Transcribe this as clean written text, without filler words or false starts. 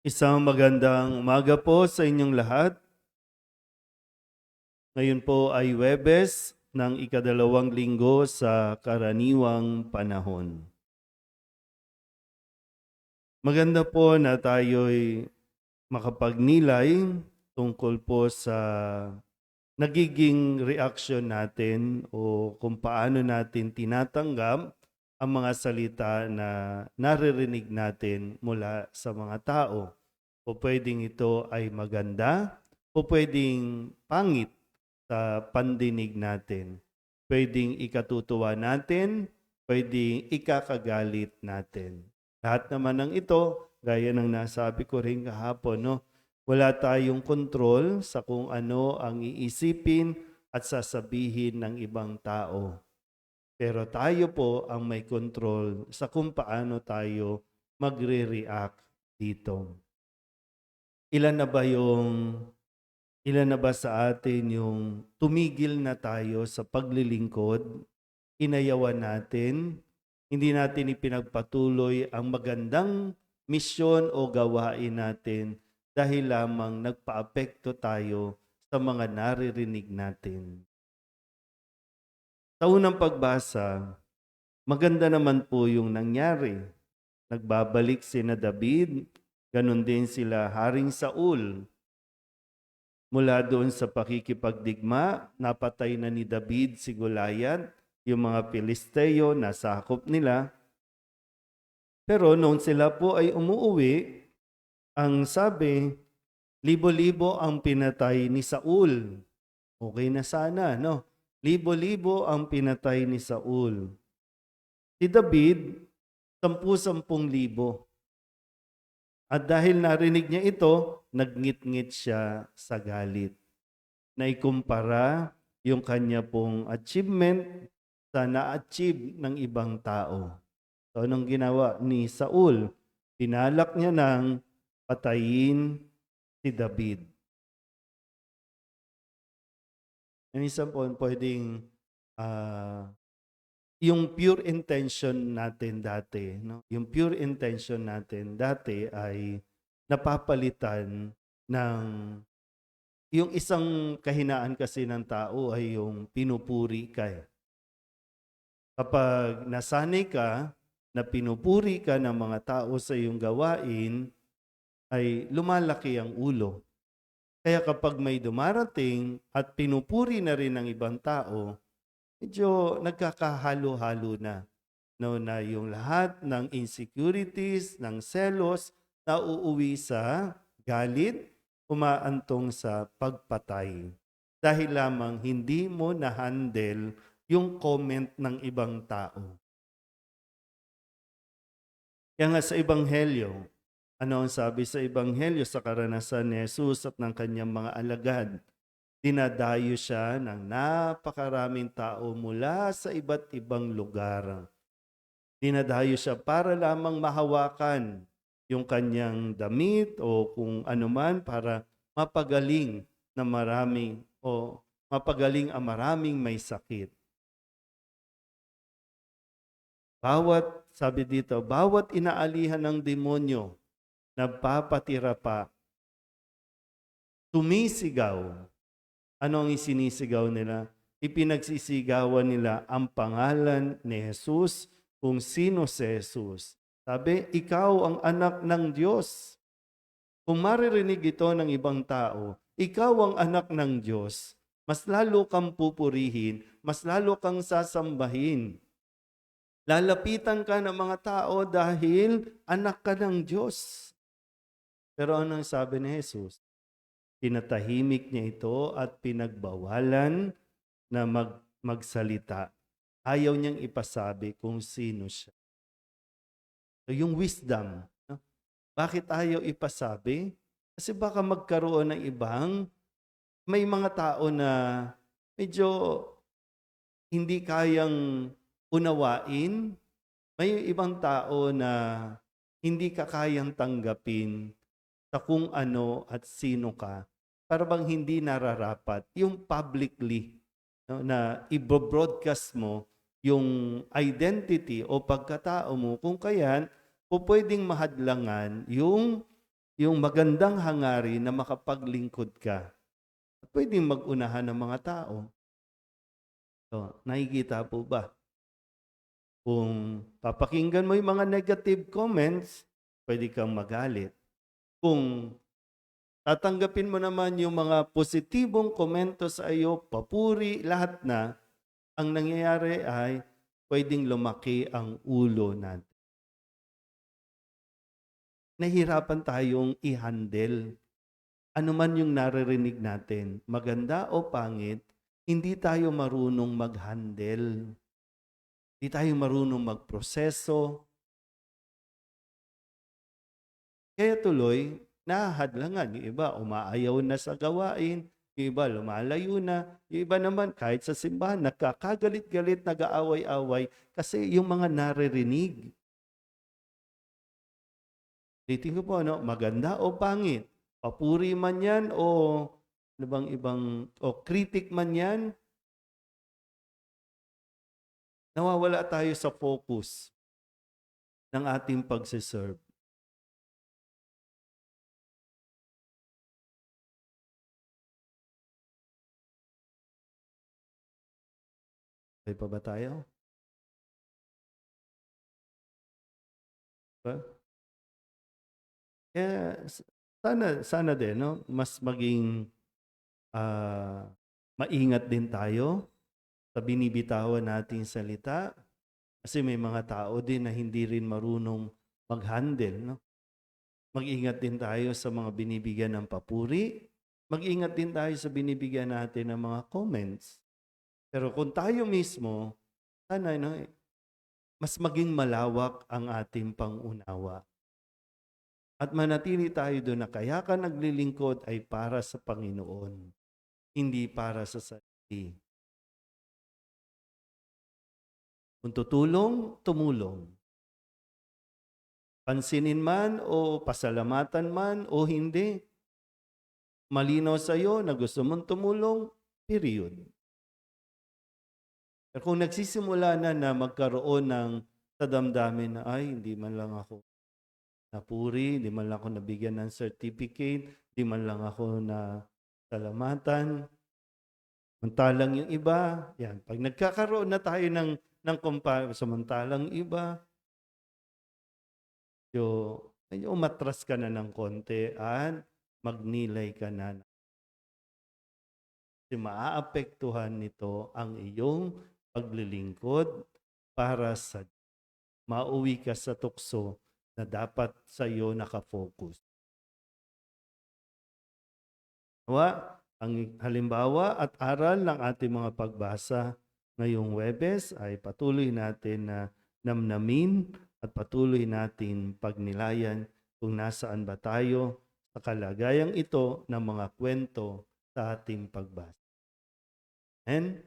Isang magandang umaga po sa inyong lahat. Ngayon po ay Huwebes ng ikadalawang linggo sa karaniwang panahon. Maganda po na tayo'y makapagnilay tungkol po sa nagiging reaksyon natin o kung paano natin tinatanggap ang mga salita na naririnig natin mula sa mga tao. O pwedeng ito ay maganda o pwedeng pangit sa pandinig natin. Pwedeng ikatutuwa natin, pwedeng ikakagalit natin. Lahat naman ng ito, gaya ng nasabi ko rin kahapon, no? Wala tayong kontrol sa kung ano ang iisipin at sasabihin ng ibang tao. Pero tayo po ang may kontrol sa kung paano tayo magre-react dito. Ilan na ba sa atin yung tumigil na tayo sa paglilingkod, inayawan natin, hindi natin ipinagpatuloy ang magandang misyon o gawain natin dahil lamang nagpaapekto tayo sa mga naririnig natin. Sa unang pagbasa, maganda naman po yung nangyari. Nagbabalik sina David, ganun din sila Haring Saul. Mula doon sa pakikipagdigma, napatay na ni David si Goliath, yung mga Pilisteo na sakop nila. Pero noon sila po ay umuuwi, ang sabi, libo-libo ang pinatay ni Saul. Okay na sana, no? Libo-libo ang pinatay ni Saul. Si David, 10,000. At dahil narinig niya ito, nagngit-ngit siya sa galit. Naikumpara yung kanya pong achievement sa na-achieve ng ibang tao. So anong ginawa ni Saul? Pinalak niya ng patayin si David. Minsan po pwedeng yung pure intention natin dati, no? Yung pure intention natin dati ay napapalitan ng yung isang kahinaan kasi ng tao ay yung pinupuri ka. Kapag nasanay ka na pinupuri ka ng mga tao sa iyong gawain, ay lumalaki ang ulo. Kaya kapag may dumarating at pinupuri na rin ng ibang tao, medyo nagkakahalo-halo na. No, na yung lahat ng insecurities, ng selos, na uuwi sa galit, umaantong sa pagpatay. Dahil lamang hindi mo na-handle yung comment ng ibang tao. Kaya nga sa Ebanghelyo, ano ang sabi sa Ebanghelyo sa karanasan ni Jesus at ng kanyang mga alagad? Dinadayo siya ng napakaraming tao mula sa iba't ibang lugar. Dinadayo siya para lamang mahawakan yung kanyang damit o kung anuman para mapagaling na maraming o mapagaling ang maraming may sakit. Sabi dito, bawat inaalihan ng demonyo, nagpapatira pa, tumisigaw. Ano ang isinisigaw nila? Ipinagsisigawan nila ang pangalan ni Jesus, kung sino si Jesus. Sabi, ikaw ang anak ng Diyos. Kung maririnig ito ng ibang tao, ikaw ang anak ng Diyos, mas lalo kang pupurihin, mas lalo kang sasambahin. Lalapitan ka ng mga tao dahil anak ka ng Diyos. Pero anong sabi ni Jesus? Pinatahimik niya ito at pinagbawalan na magsalita. Ayaw niyang ipasabi kung sino siya. So yung wisdom, no? Bakit ayaw ipasabi? Kasi baka magkaroon ng may mga tao na medyo hindi kayang unawain. May ibang tao na hindi ka kayang tanggapin sa kung ano at sino ka. Para bang hindi nararapat yung publicly, no, na i-broadcast mo yung identity o pagkatao mo, kung kaya pwedeng mahadlangan yung yung magandang hangarin na makapaglingkod ka at pwedeng mag-unahan ng mga tao. So, nakikita po ba? Kung papakinggan mo yung mga negative comments, pwede kang magalit. Kung tatanggapin mo naman yung mga positibong komento sa iyo, papuri, lahat na, ang nangyayari ay pwedeng lumaki ang ulo natin. Nahihirapan tayong i-handle. Ano man yung naririnig natin, maganda o pangit, hindi tayo marunong mag-handle. Hindi tayo marunong magproseso. Kaya tuloy, nahahadlangan. Yung iba, umaayaw na sa gawain. Yung iba, lumalayo na. Yung iba naman, kahit sa simbahan, nagkakagalit-galit, nag-aaway-away kasi yung mga naririnig. Titingin ko po, maganda o pangit? Papuri man yan o ano bang ibang, o critic man yan, nawawala tayo sa focus ng ating pagsiserve. Okay pa ba tayo? Diba? Kaya sana din, no? Mas maging maingat din tayo sa binibitawan nating salita. Kasi may mga tao din na hindi rin marunong mag-handle. No? Mag-ingat din tayo sa mga binibigyan ng papuri. Mag-ingat din tayo sa binibigyan natin ng mga comments. Pero kung tayo mismo, sana mas maging malawak ang ating pangunawa. At manatili tayo doon na kaya ka naglilingkod ay para sa Panginoon, hindi para sa sarili. Kung tutulong, tumulong. Pansinin man o pasalamatan man o hindi, malinaw sa iyo na gusto mong tumulong, period. Pero kung nagsisimula na magkaroon ng sa damdamin na ay hindi man lang ako napuri, hindi man lang ako nabigyan ng certificate, hindi man lang ako na salamatan, samantalang yung iba, yan, pag nagkakaroon na tayo ng samantalang iba, medyo umatras ka na ng konti at magnilay ka na. Kasi maaapektuhan nito ang iyong paglilingkod para sa mauwi ka sa tukso na dapat sa iyo nakafocus. Ang halimbawa at aral ng ating mga pagbasa ngayong Huwebes ay patuloy natin na namnamin at patuloy natin pagnilayan kung nasaan ba tayo sa kalagayang ito ng mga kwento sa ating pagbasa. And